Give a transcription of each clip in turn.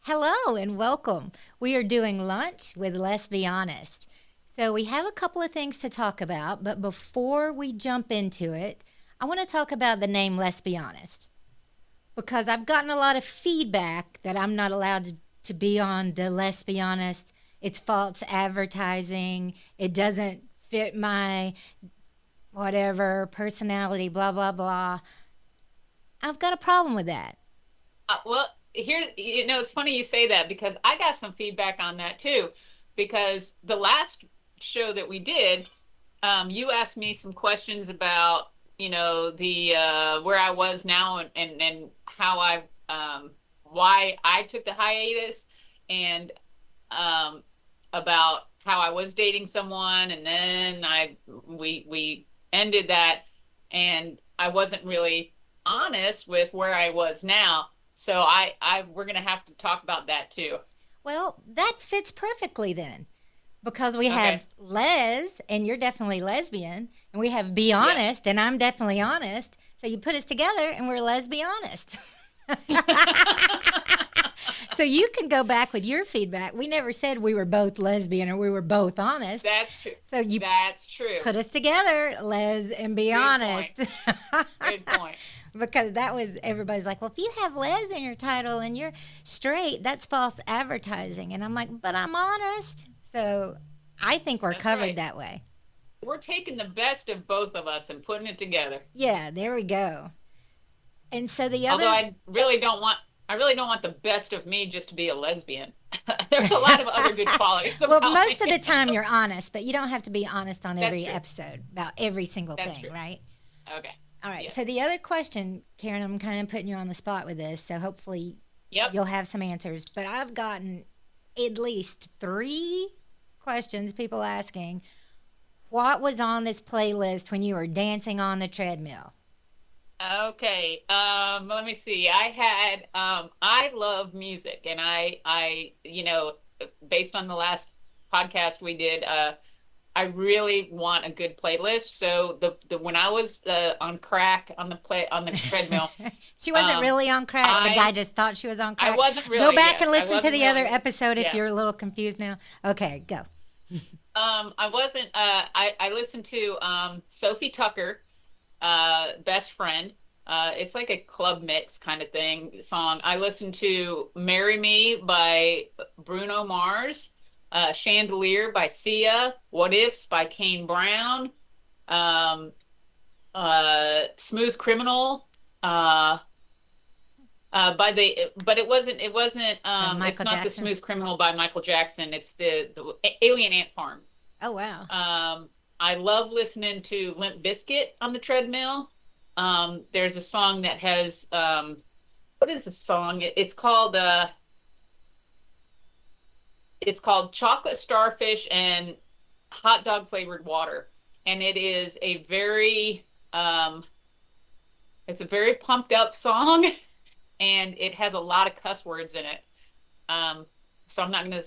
Hello and welcome. We are doing lunch with Let's Be Honest. So, we have a couple of things to talk about, but before we jump into it, I want to talk about the name Let's Be Honest because I've gotten a lot of feedback that I'm not allowed to be on the Let's Be Honest. It's false advertising. It doesn't fit my whatever personality, blah, blah, blah. I've got a problem with that. Well, here, it's funny you say that because I got some feedback on that too. Because the last show that we did, you asked me some questions about, the where I was now and how why I took the hiatus, and um, about how I was dating someone, and then we ended that, and I wasn't really honest with where I was now. So we're gonna have to talk about that too. Well, that fits perfectly then because we Okay. have Les, and you're definitely lesbian, and we have Be Yep. Honest, and I'm definitely honest. So you put us together, and we're lesbian honest. So you can go back with your feedback. We never said we were both lesbian or we were both honest. That's true. So you That's true. put us together, Les, and Be Good point. Honest. Good point. Because that was everybody's like, well, if you have Les in your title and you're straight, that's false advertising. And I'm like, but I'm honest. So I think we're That's covered right. that way. We're taking the best of both of us and putting it together. Yeah, there we go. And so the Although other, I really don't want the best of me just to be a lesbian. There's a lot of other good qualities well, about most of the me. time you're honest, but you don't have to be honest on That's every true. episode about every single That's thing, true. right? Okay. All right. Yes. So the other question, Karen, I'm kind of putting you on the spot with this. So hopefully Yep. you'll have some answers. But I've gotten at least three questions, people asking, what was on this playlist when you were dancing on the treadmill? Okay. Let me see. I love music, and based on the last podcast we did, I really want a good playlist. So the when I was on crack on the treadmill, She wasn't um, really on crack. The guy I just thought she was on I crack. wasn't Go really, back and yes, I listen to wasn't the other really, episode if yeah. you're a little confused now. Okay, go. I wasn't. I listened to Sophie Tucker, Best Friend. It's like a club mix kind of thing song. I listened to "Marry Me" by Bruno Mars, "Chandelier" by Sia, "What Ifs" by Kane Brown, um, "Smooth Criminal." Uh, but it's Michael not the Jackson. Smooth Criminal by Michael Jackson. It's the Alien Ant Farm. Oh, wow. I love listening to Limp Bizkit on the treadmill. There's a song that has what is the song? It's called Chocolate Starfish and Hot Dog Flavored Water, and um, it's a very pumped up song, and it has a lot of cuss words in it. Um, so I'm not gonna,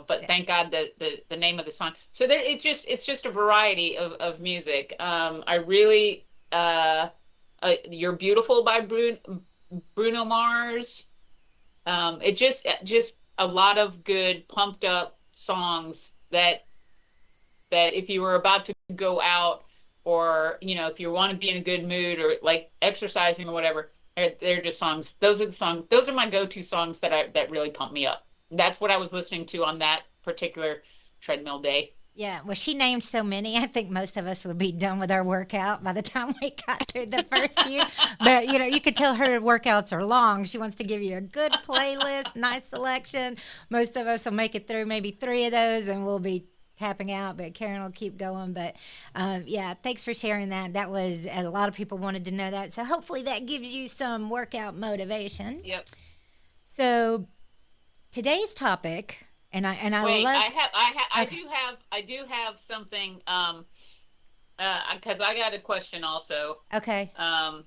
but thank God the name of the song. So it's just a variety of music. I really, "You're Beautiful" by Bruno Mars. It just a lot of good pumped up songs that if you were about to go out, or if you want to be in a good mood or like exercising or whatever, they're just songs. Those are the songs. Those are my go-to songs that really pump me up. That's what I was listening to on that particular treadmill day. Yeah, well, she named so many. I think most of us would be done with our workout by the time we got through the first few. But you could tell her workouts are long. She wants to give you a good playlist, nice selection. Most of us will make it through maybe three of those, and we'll be tapping out. But Karen will keep going. But yeah, thanks for sharing that. That was a lot of people wanted to know that. So hopefully that gives you some workout motivation. Yep. So today's topic, and I Wait, love. Okay, I do have something. Because I got a question also. okay. Um,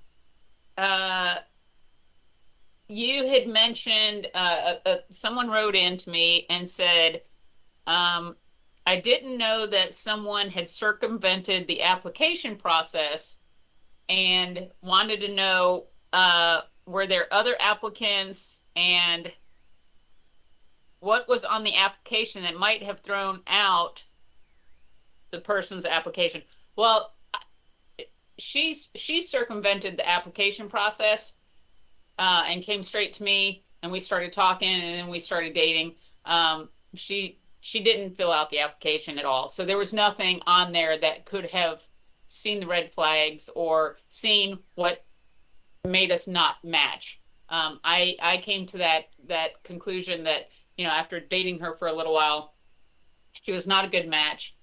uh, you had mentioned, someone wrote in to me and said, um, I didn't know that someone had circumvented the application process, and wanted to know, were there other applicants, and what was on the application that might have thrown out the person's application? Well, she circumvented the application process and came straight to me, and we started talking, and then we started dating. She didn't fill out the application at all, so there was nothing on there that could have seen the red flags or seen what made us not match. I came to that conclusion that, after dating her for a little while, she was not a good match.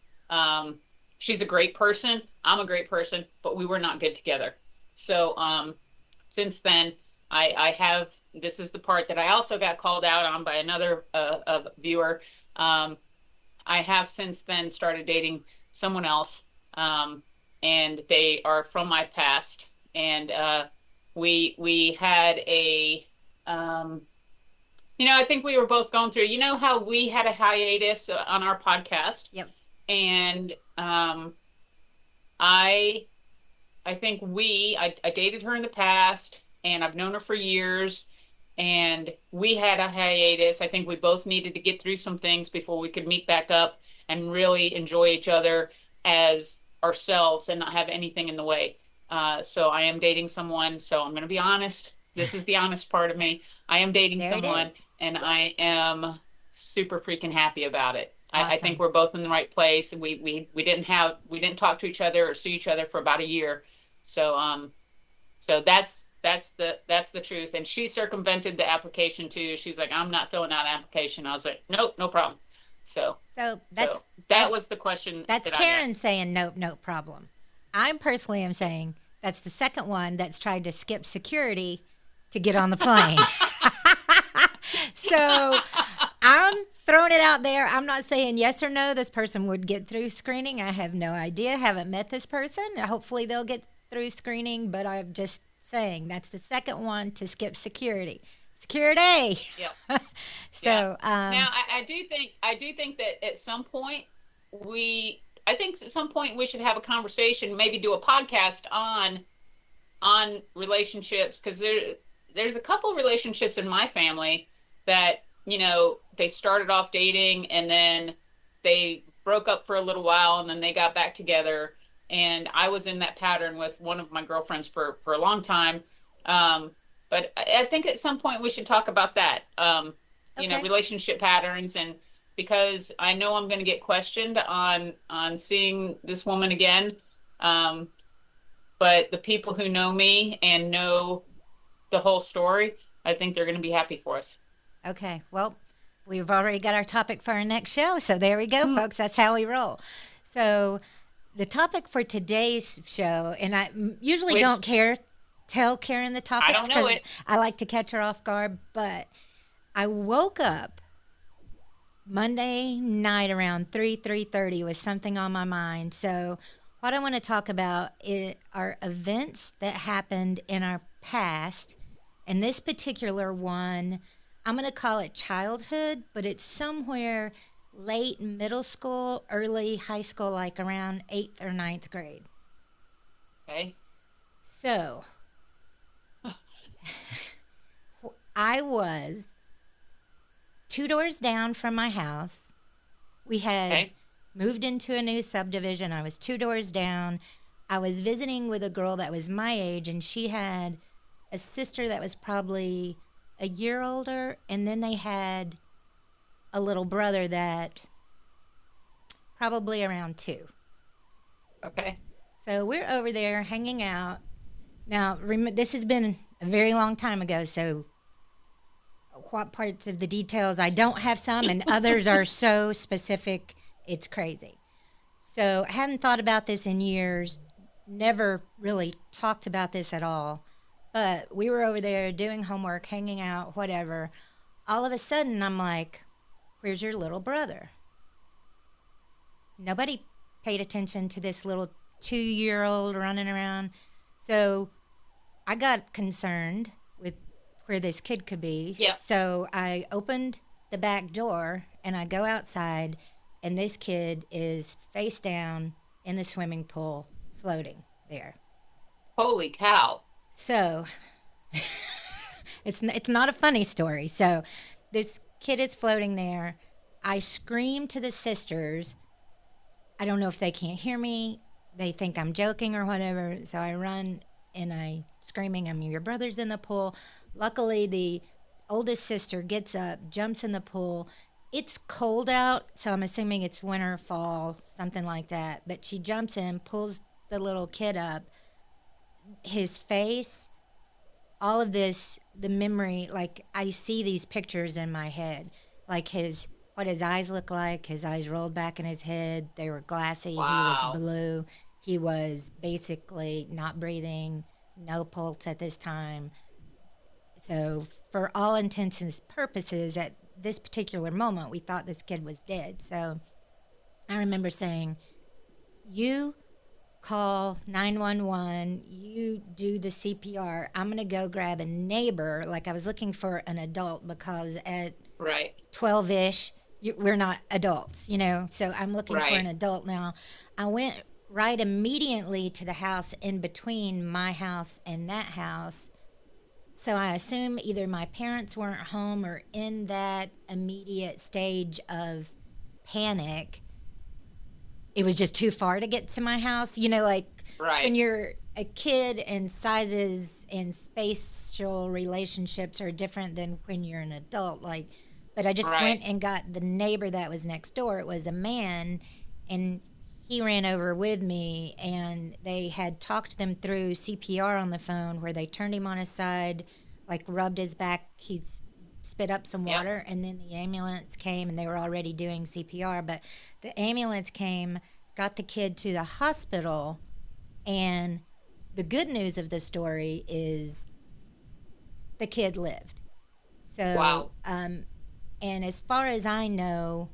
She's a great person. I'm a great person, but we were not good together. So since then, I have, this is the part that I also got called out on by another viewer. I have since then started dating someone else, and they are from my past. And we had a, I think we were both going through, how we had a hiatus on our podcast. Yep. And I think I dated her in the past, and I've known her for years, and we had a hiatus. I think we both needed to get through some things before we could meet back up and really enjoy each other as ourselves and not have anything in the way. So I am dating someone. So I'm going to be honest. This is the honest part of me. I am dating There it someone, is. and I am super freaking happy about it. I think Awesome. we're both in the right place. We didn't talk to each other or see each other for about a year. So so that's the truth. And she circumvented the application too. She's like, I'm not filling out an application. I was like, nope, no problem. So So so that's that that was the question that's that I Karen asked. saying nope, no problem. I personally am saying that's the second one that's tried to skip security to get on the plane. So I'm throwing it out there. I'm not saying yes or no, this person would get through screening. I have no idea. Haven't met this person. Hopefully they'll get through screening, but I'm just saying that's the second one to skip security. Security. Yep. Yeah. So, Now I do think that at some point I think at some point we should have a conversation, maybe do a podcast on relationships, because there's a couple of relationships in my family that, they started off dating, and then they broke up for a little while, and then they got back together. And I was in that pattern with one of my girlfriends for a long time. um, but I think at some point we should talk about that, okay. relationship patterns. And because I know I'm going to get questioned on seeing this woman again. um, but the people who know me and know the whole story, I think they're going to be happy for us. Okay. Well, we've already got our topic for our next show. So there we go, Hmm. folks. That's how we roll. So the topic for today's show, and I usually don't Which care tell Karen the I topics don't know because it. I like to catch her off guard, but I woke up Monday night around 3:30 with something on my mind. So what I want to talk about are events that happened in our past. And this particular one, I'm going to call it childhood, but it's somewhere late middle school, early high school, like around 8th or ninth grade. Okay. So I was 2 doors down from my house. We had Okay. moved into a new subdivision. I was 2 doors down. I was visiting with a girl that was my age, and she had a sister that was probably a year older, and then they had a little brother that probably around two. Okay. So we're over there hanging out. Now, this has been a very long time ago, so what parts of the details I don't have some, and others are so specific, it's crazy. So I hadn't thought about this in years, never really talked about this at all. But we were over there doing homework, hanging out, whatever. All of a sudden, I'm like, where's your little brother? Nobody paid attention to this little 2 year old running around. So I got concerned with where this kid could be. Yeah. So I opened the back door and I go outside, and this kid is face down in the swimming pool floating there. Holy cow. So it's not a funny story. So this Kid is floating there. I scream to the sisters. I don't know if they can't hear me. They think I'm joking or whatever. So I run and I screaming, I mean, your brother's in the pool. Luckily, the oldest sister gets up, jumps in the pool. It's cold out, so I'm assuming it's winter, fall, something like that. But she jumps in, pulls the little kid up. His face, all of this, the memory, like I see these pictures in my head, like what his eyes look like. His eyes rolled back in his head. They were glassy. He was Wow. blue. He was basically not breathing, no pulse at this time. So, for all intents and purposes, at this particular moment, we thought this kid was dead. So, I remember saying, "You call 911, you do the CPR. I'm going to go grab a neighbor." Like I was looking for an adult because at Right. 12 ish, we're not adults, So I'm looking for an Right. adult now. I went right immediately to the house in between my house and that house. So I assume either my parents weren't home or in that immediate stage of panic, it was just too far to get to my house. Like when Right. you're a kid and sizes and spatial relationships are different than when you're an adult. Like, but I just Right. went and got the neighbor that was next door. It was a man, and he ran over with me, and they had talked them through CPR on the phone where they turned him on his side, like rubbed his back. He spit up some Yep. water, and then the ambulance came, and they were already doing CPR. But the ambulance came, got the kid to the hospital, and the good news of the story is the kid lived. So, Wow. and as far as I know,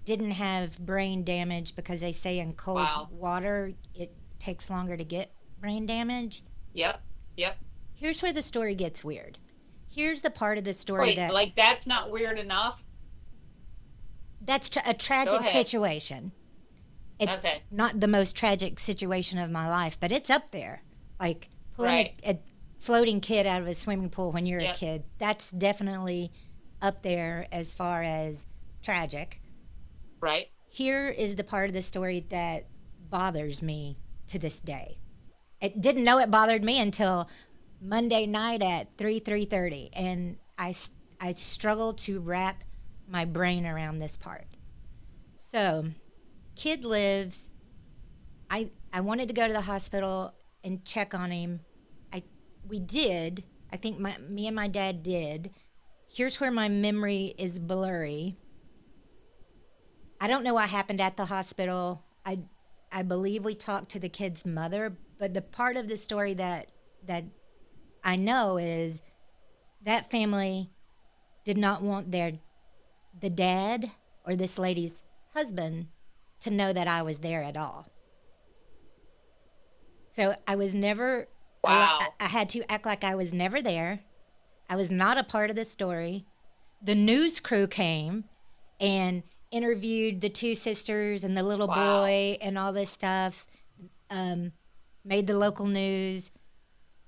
didn't have brain damage because they say in cold Wow. water it takes longer to get brain damage. Yep. Yep. Here's where the story gets weird. Here's the part of the story Wait, that like that's not weird enough? a Go tragic ahead. situation. It's Okay. not the most tragic situation of my life, but it's up there. Like pulling Right. a floating kid out of a swimming pool when you're a Yep. kid, that's definitely up there as far as tragic. Right. Here is the part of the story that bothers me to this day. It didn't know it bothered me until Monday night at 3:30, and I struggled to wrap my brain around this part. So, kid lives. I wanted to go to the hospital and check on him. I We did. I think me and my dad did. Here's where my memory is blurry. I don't know what happened at the hospital. I believe we talked to the kid's mother, but the part of the story that I know is that family did not want the dad or this lady's husband to know that I was there at all. So I was never, Wow. I had to act like I was never there. I was not a part of the story. The news crew came and interviewed the two sisters and the little Wow. boy and all this stuff, um, made the local news.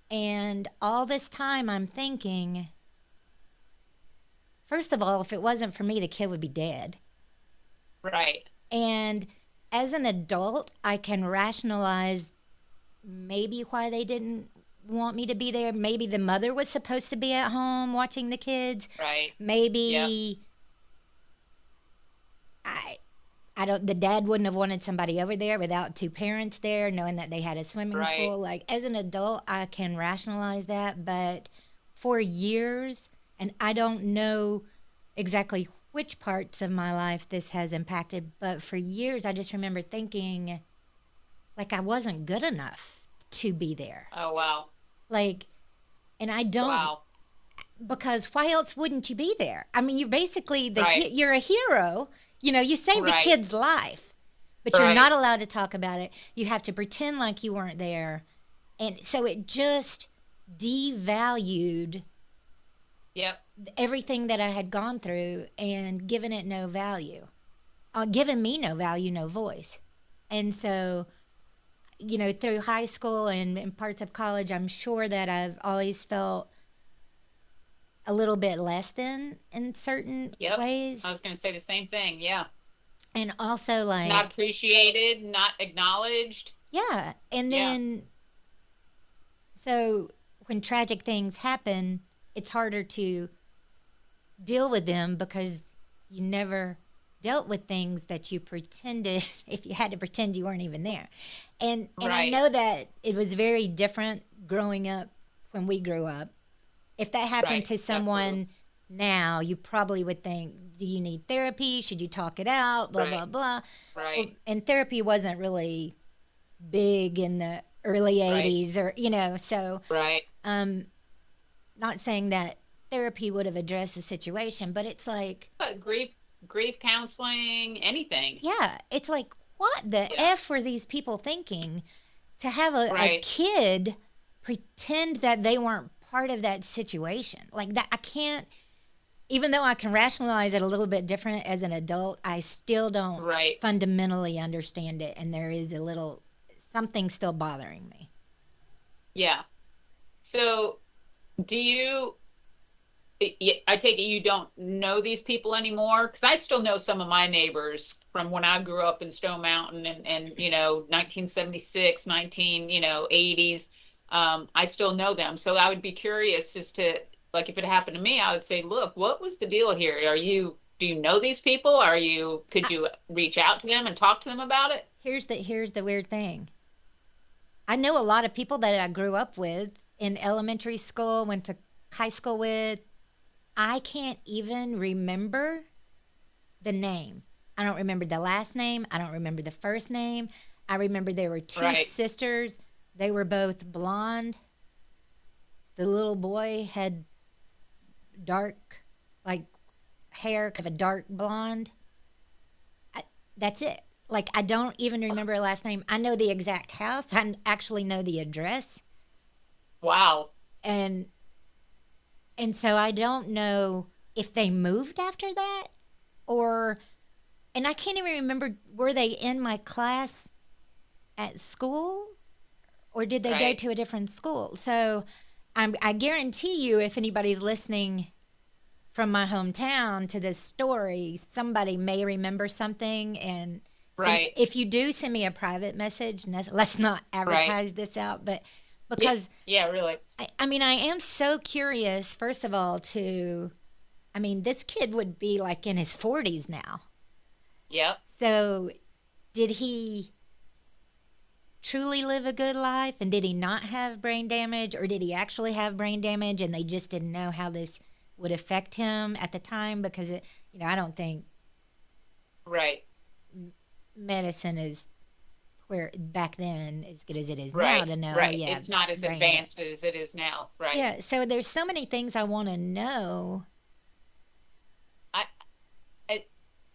And all this time, I'm thinking, first of all, if it wasn't for me, the kid would be dead. Right. And as an adult, I can rationalize maybe why they didn't want me to be there. Maybe the mother was supposed to be at home watching the kids. Right. Yep. Maybe I I don't the dad wouldn't have wanted somebody over there without two parents there, knowing that they had a swimming Right. pool. Like as an adult, I can rationalize that, but for years, and I don't know exactly which parts of my life this has impacted, but for years I just remember thinking like I wasn't good enough to be there. Oh wow. Like, and I don't, Wow. because why else wouldn't you be there? I mean, you're basically Right. you're a hero. You saved a Right. kid's life, but you're not Right. allowed to talk about it. You have to pretend like you weren't there. And so it just devalued Yep. everything that I had gone through and given it no value, given me no value, no voice. And so, through high school and parts of college, I'm sure that I've always felt a little bit less than in certain Yep. I was ways. going to say the same thing. Yeah. And also, Not like, appreciated, not acknowledged. yeah. And Yeah. then, so when tragic things happen, it's harder to deal with them because you never dealt with things that you pretended if you had to pretend you weren't even there. And I Right. know that it was very different growing up when we grew up. If that happened Right. to Absolutely. someone now, you probably would think, do you need therapy? Should you talk it out? Blah Right. blah blah. Well, Right. and therapy wasn't really big in the early Right. 80s, or so Right. um not saying that therapy would have addressed the situation, but it's like, But grief counseling, anything. yeah, it's like, what the Yeah. F were these people thinking to have a Right. kid pretend that they weren't part of that situation? Like that, I can't, even though I can rationalize it a little bit different as an adult, I still don't Right. fundamentally understand it. And there is a little something still bothering me. Yeah. So do you, I take it you don't know these people anymore? Because I still know some of my neighbors from when I grew up in Stone Mountain and 1976, 80s. I still know them. So I would be curious as to, like, if it happened to me, I would say, look, what was the deal here? Do you know these people? Could I, you reach out to them and talk to them about it? here's the weird thing. I know a lot of people that I grew up with in elementary school, went to high school with. I can't even remember the name. I don't remember the last name. I don't remember the first name. I remember there were two Right. sisters. They were both blonde. The little boy had dark, like, hair, kind of a dark blonde. I, that's it. Like, I don't even remember her last name. I know the exact house. I actually know the address. Wow. And so I don't know if they moved after that, or, and I can't even remember, were they in my class at school, or did they go Right. to a different school? So I guarantee you, if anybody's listening from my hometown to this story, somebody may remember something. And Right. if you do, send me a private message. Let's not Right. advertise this out, but Yeah. because Yeah, really. I mean, I am so curious, first of all, I mean, this kid would be like in his 40s now. Yep. So did he truly live a good life, and did he not have brain damage, or did he actually have brain damage and they just didn't know how this would affect him at the time? Because I don't think Right. medicine is where back then as good as it is now Right. to know, oh Right. yeah, It's not as brain damage. advanced as it is now. Right. Yeah, so there's so many things I want to know. I, I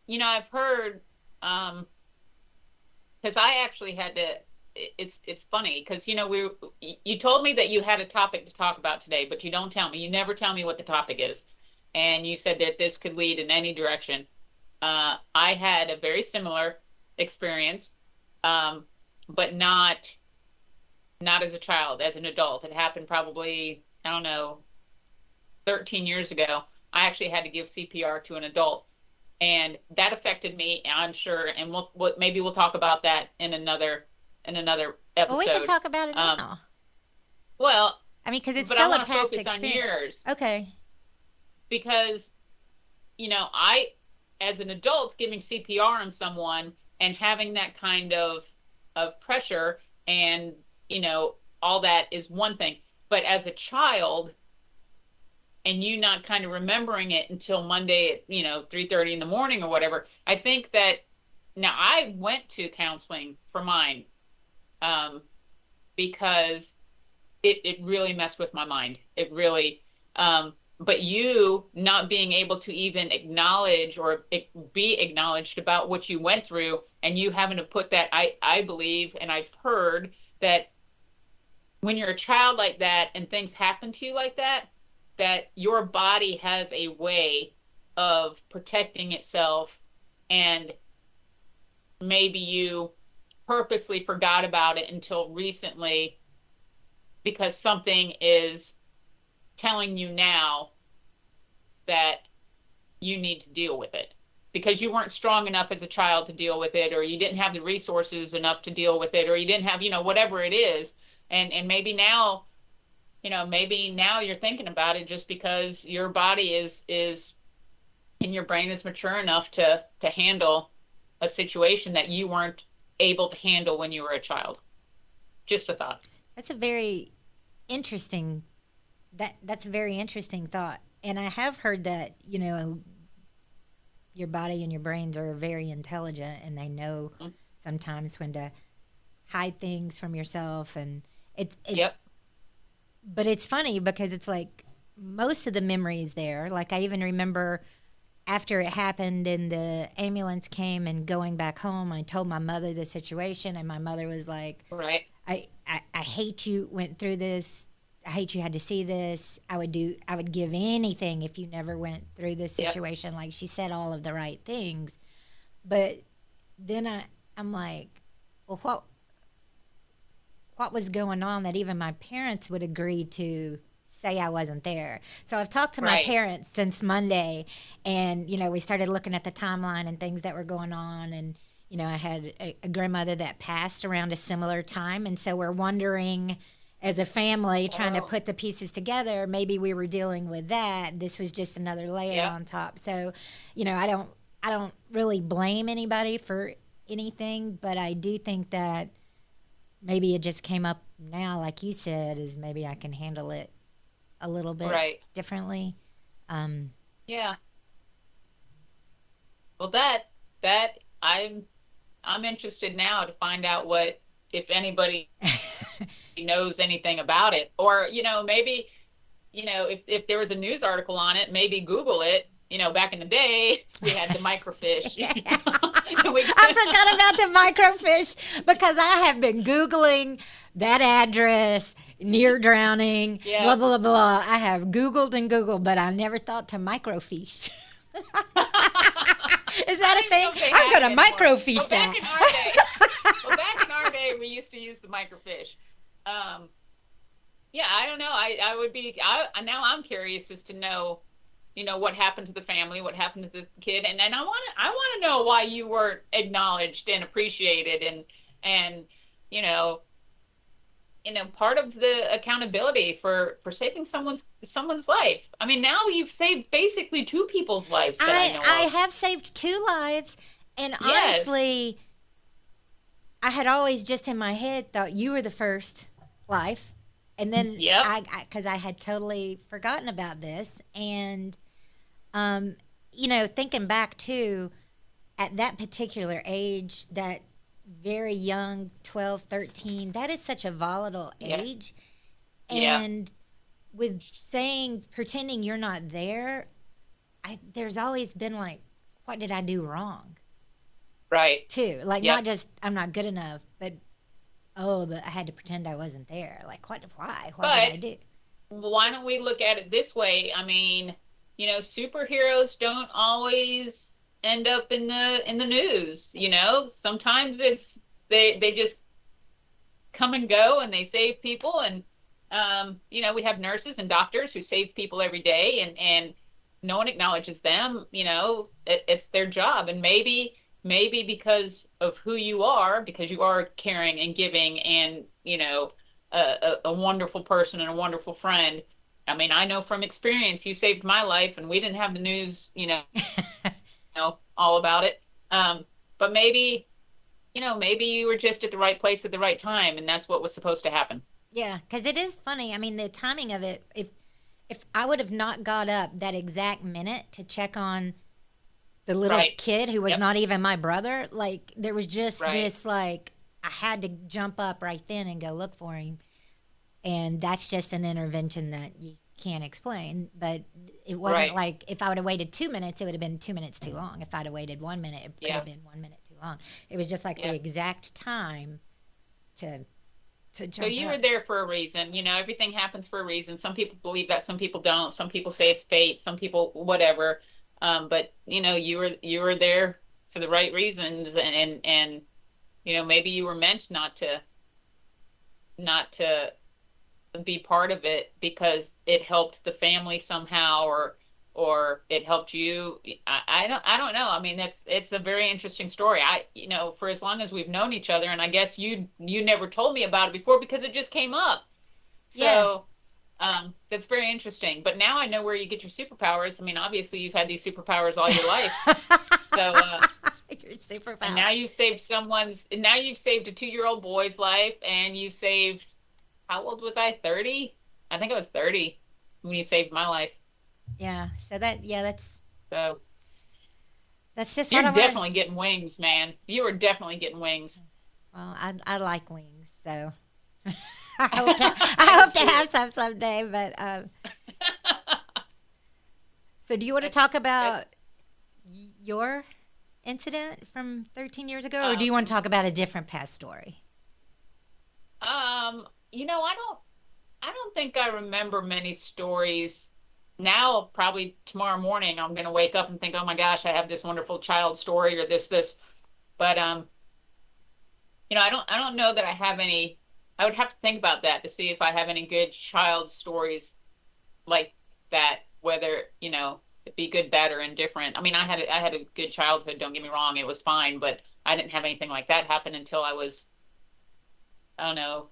I've heard, because I actually had to. It's funny because you told me that you had a topic to talk about today, but you don't tell me. You never tell me what the topic is, and you said that this could lead in any direction. I had a very similar experience, but not as a child, as an adult. It happened probably, I don't know, 13 years ago. I actually had to give CPR to an adult, and that affected me, I'm sure. And maybe we'll talk about that in another Well, we can episode. talk about it Um, now. well, I mean, because it's but I still a want to past focus on experience. yours Okay. because I, as an adult, giving CPR on someone and having that kind of pressure and all that is one thing, but as a child and you not kind of remembering it until Monday at 3:30 in the morning or whatever. I think that now I went to counseling for mine, um, because it really messed with my mind. It really, but you not being able to even acknowledge or be acknowledged about what you went through, and you having to put that, I believe, and I've heard that when you're a child like that and things happen to you like that, that your body has a way of protecting itself, and maybe you purposely forgot about it until recently because something is telling you now that you need to deal with it because you weren't strong enough as a child to deal with it, or you didn't have the resources enough to deal with it, or you didn't have, whatever it is. And maybe now, maybe now you're thinking about it just because your body is and your brain is mature enough to handle a situation that you weren't able to handle when you were a child. Just a thought. That's a very interesting that's a very interesting thought. And I have heard that, your body and your brains are very intelligent and they know Mm-hmm. sometimes when to hide things from yourself and it Yep. but it's funny because it's like most of the memories there. Like I even remember after it happened and the ambulance came and going back home, I told my mother the situation and my mother was like, Right. I hate you went through this. I hate you had to see this. I would give anything if you never went through this Yep. situation. Like she said all of the right things. But then I'm like, well, what was going on that even my parents would agree to say I wasn't there. So I've talked to my Right. parents since Monday and we started looking at the timeline and things that were going on and I had a grandmother that passed around a similar time and so we're wondering as a family trying to Oh, put the pieces together, maybe we were dealing with that. This was just another layer yep. on top. So, I don't really blame anybody for anything, but I do think that maybe it just came up now, like you said, is maybe I can handle it a little bit Right. differently. Um, Yeah. Well, that I'm interested now to find out what, if anybody knows anything about it, or maybe if there was a news article on it, maybe Google it. Back in the day, we had the microfiche. And we I forgot about the microfiche because I have been Googling that address near drowning, blah, yeah. blah, blah. I have Googled and Googled, but I never thought to microfiche. Is I that don't a even thing? know if they I'm have going it to anymore. microfiche that. Back in our day, we used to use the microfiche. Um, yeah, I don't know. I would be. Now I'm curious as to know, what happened to the family, what happened to the kid, and I want to know why you weren't acknowledged and appreciated, and you know, part of the accountability for saving someone's life. I mean, now you've saved basically two people's lives that I know I of. have saved two lives, and Yes. honestly, I had always just in my head thought you were the first life, and then Yep. because I had totally forgotten about this, and thinking back to at that particular age, that very young 12, 13, that is such a volatile Yeah. age, Yeah. and with saying pretending you're not there, there's always been like, what did I do wrong? Right. Too like not Yep. just I'm not good enough, but oh, I had to pretend I wasn't there. Like what? Why? What did But I do? why don't we look at it this way? I mean, superheroes don't always end up in the news, Sometimes they just come and go and they save people, and we have nurses and doctors who save people every day, and no one acknowledges them. It's their job, and maybe because of who you are, because you are caring and giving, and a wonderful person and a wonderful friend. I mean, I know from experience, you saved my life, and we didn't have the news, all about it. But maybe you were just at the right place at the right time, and that's what was supposed to happen. Yeah, because it is funny. I mean, the timing of it. If I would have not got up that exact minute to check on the little Right. kid who was Yep. not even my brother, like there was just Right. this like I had to jump up right then and go look for him, and that's just an intervention that you can't explain. But it wasn't Right. like if I would have waited 2 minutes, it would have been 2 minutes too long. If I'd have waited 1 minute, it could Yeah. have been 1 minute too long. It was just like the Yeah. exact time to So jump you were up. there for a reason. Everything happens for a reason. Some people believe that, some people don't. Some people say it's fate, some people whatever. But you were there for the right reasons, and maybe you were meant not to be part of it because it helped the family somehow, or or it helped you. I don't know. I mean, it's a very interesting story. For as long as we've known each other, and I guess you never told me about it before because it just came up. Yeah. So that's very interesting. But now I know where you get your superpowers. I mean, obviously you've had these superpowers all your life. So Your and superpower. now you've saved a 2-year old boy's life, and you've saved, how old was I? 30? I think I was 30 when you saved my life. Yeah. So that, yeah, So that's just what you're I want to. definitely getting wings, man. You are definitely getting wings. Well, I like wings, so I Me hope to too. have some someday. But so do you want to talk about That's your incident from 13 years ago, or do you want to um talk about a different past story? um I don't think I remember many stories. Now, probably tomorrow morning, I'm going to wake up and think, "Oh my gosh, I have this wonderful child story or this." But I don't know that I have any. I would have to think about that to see if I have any good child stories like that, whether, it be good, bad, or indifferent. I mean, I had a good childhood, don't get me wrong, it was fine, but I didn't have anything like that happen until I was, I don't know,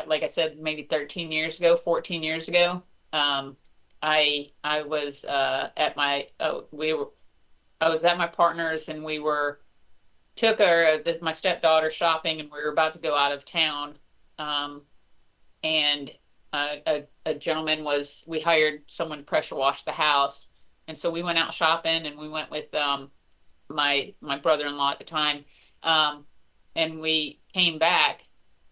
like I said, maybe 13 years ago, 14 years ago. Um, I was at my we were I was at my partner's, and we were took my stepdaughter shopping, and we were about to go out of town. Um, and a gentleman was we hired someone to pressure wash the house, and so we went out shopping, and we went with my brother-in-law at the time. um, and we came back,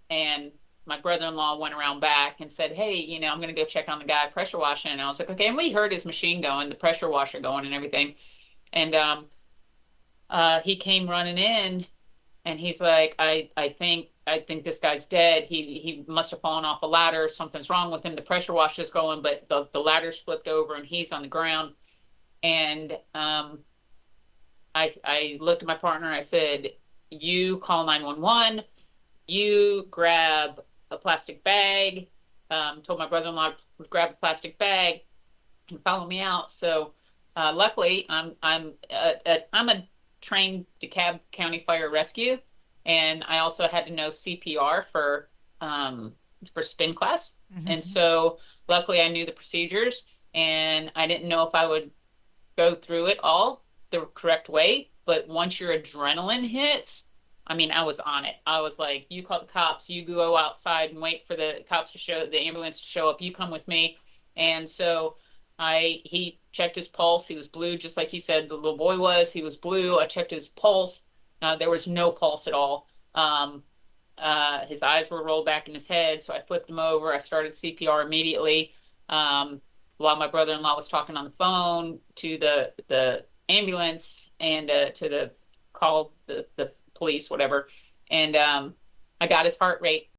and my brother-in-law went around back and said, "Hey, I'm going to go check on the guy pressure washing." And I was like, "Okay." And we heard his machine going, the pressure washer going, and everything. And he came running in, and he's like, I think this guy's dead. He must have fallen off a ladder. Something's wrong with him. The pressure washer's going, but the ladder's flipped over, and he's on the ground." And I looked at my partner. I said, "You call 911. You grab a plastic bag." Told my brother-in-law to grab a plastic bag and follow me out. So luckily, I'm a trained DeKalb County Fire Rescue, and I also had to know CPR for spin class. And so luckily, I knew the procedures, and I didn't know if I would go through it all the correct way. But once your adrenaline hits, I mean, I was on it. I was like, "You call the cops, you go outside and wait for the cops to the ambulance to show up. You come with me." And so he checked his pulse. He was blue, just like you said, the little boy was. He was blue. I checked his pulse. There was no pulse at all. His eyes were rolled back in his head. So I flipped him over. I started CPR immediately. Um, while my brother-in-law was talking on the phone to the ambulance, and to the police, whatever. And I got his heart rate.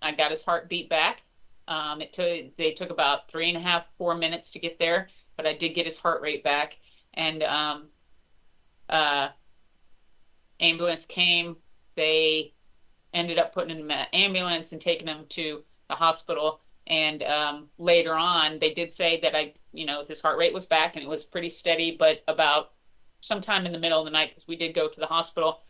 I got his heartbeat back. They took about 3.5, 4 minutes to get there, but I did get his heart rate back. And uh, ambulance came. They ended up putting him in an ambulance and taking him to the hospital. And later on, they did say that his heart rate was back, and it was pretty steady. But about sometime in the middle of the night, because we did go to the hospital,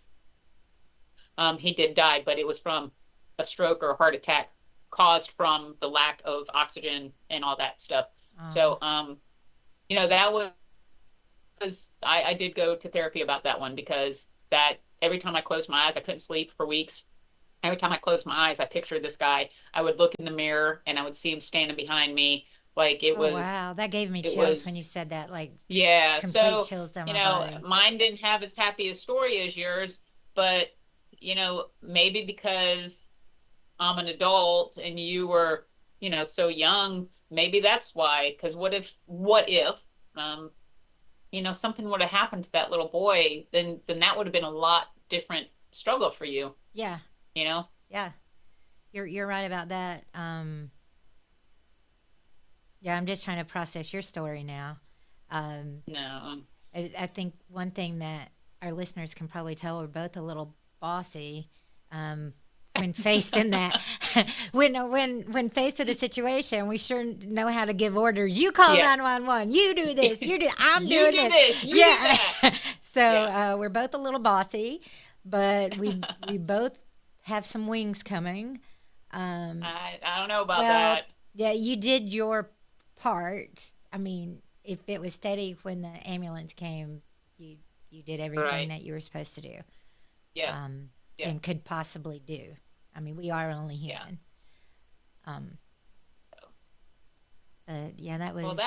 he did die, but it was from a stroke or a heart attack caused from the lack of oxygen and all that stuff. Oh, So, that I did go to therapy about that one, because that every time I closed my eyes, I couldn't sleep for weeks. Every time I closed my eyes, I pictured this guy. I would look in the mirror, and I would see him standing behind me. Like oh wow, that gave me it chills when you was, said that. Like yeah. complete So, chills down my body. mine didn't have as happy a story as yours, but, maybe because I'm an adult and you were, so young, maybe that's why. Because what if, um, something would have happened to that little boy, then that would have been a lot different struggle for you, Yeah, you know? yeah, you're right about that. Yeah, I'm just trying to process your story now. Um, No. I think one thing that our listeners can probably tell we're both a little bossy. Um, when faced in that when faced with a situation, we sure know how to give orders. You call Yeah. 911. You do this. You do. I'm You doing do this. this. You do Yeah. that. So Yeah. we're both a little bossy, but we both have some wings coming. Um, I don't know about well, that. yeah, you did your part. I mean, if it was steady when the ambulance came, you you did everything Right. that you were supposed to do, Yep. um, Yep. and could possibly do. I mean, we are only Yeah. human. Um, but yeah, that Well, was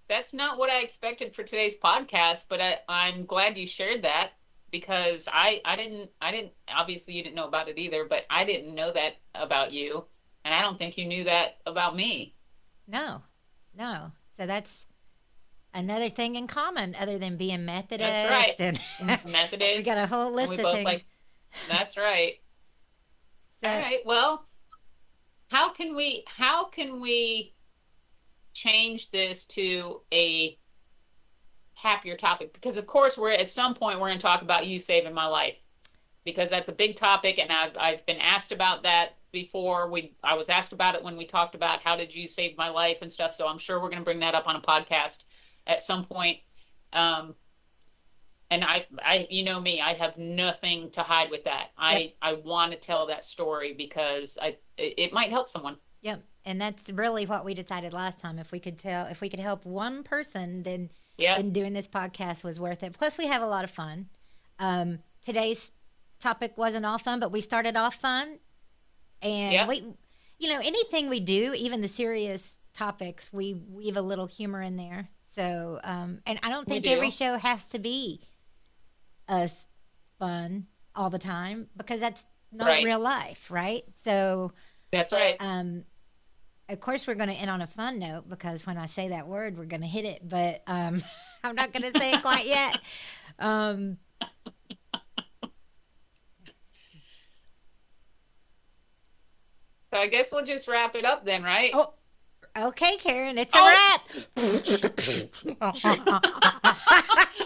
that's not what I expected for today's podcast, but I'm glad you shared that because I didn't obviously you didn't know about it either, but I didn't know that about you, and I don't think you knew that about me. no, no. So that's another thing in common, other than being That's right. Methodist, and we Methodist, got a whole and we list of both things. like that's right. All So, right. Well, how can we change this to a happier topic? Because of course we're at some point we're going to talk about you saving my life because that's a big topic, and I've been asked about that before. I was asked about it when we talked about how did you save my life and stuff. So I'm sure we're going to bring that up on a podcast at some point. Um, and you know me, I have nothing to hide with that. yep, I want to tell that story because it might help someone. yep. And that's really what we decided last time. If we could help one person, Yep. then doing this podcast was worth it. Plus, we have a lot of fun. Today's topic wasn't all fun, but we started off fun, and Yep. anything we do, even the serious topics, we weave a little humor in there. So, and I don't We think every do. show has to be us fun all the time because that's not Right. real life, right? So, That's right. um, of course, we're going to end on a fun note because when I say that word, we're going to hit it, but I'm not going to say it quite yet. Um, So I guess we'll just wrap it up then, right? oh, okay, Karen, it's a Oh, wrap.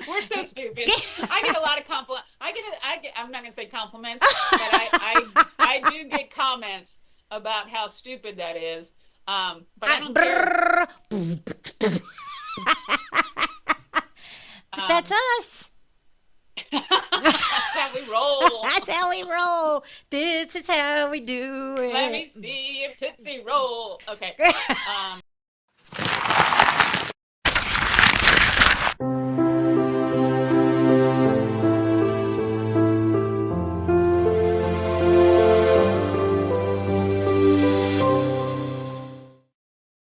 we're so stupid. I get a lot of compliment. I'm not gonna say compliments, but I do get comments about how stupid that is. But I don't care. But that's Um, us. that's how we roll. That's how we roll. This is how we do Let me it. see if Tootsie roll. Okay. Um,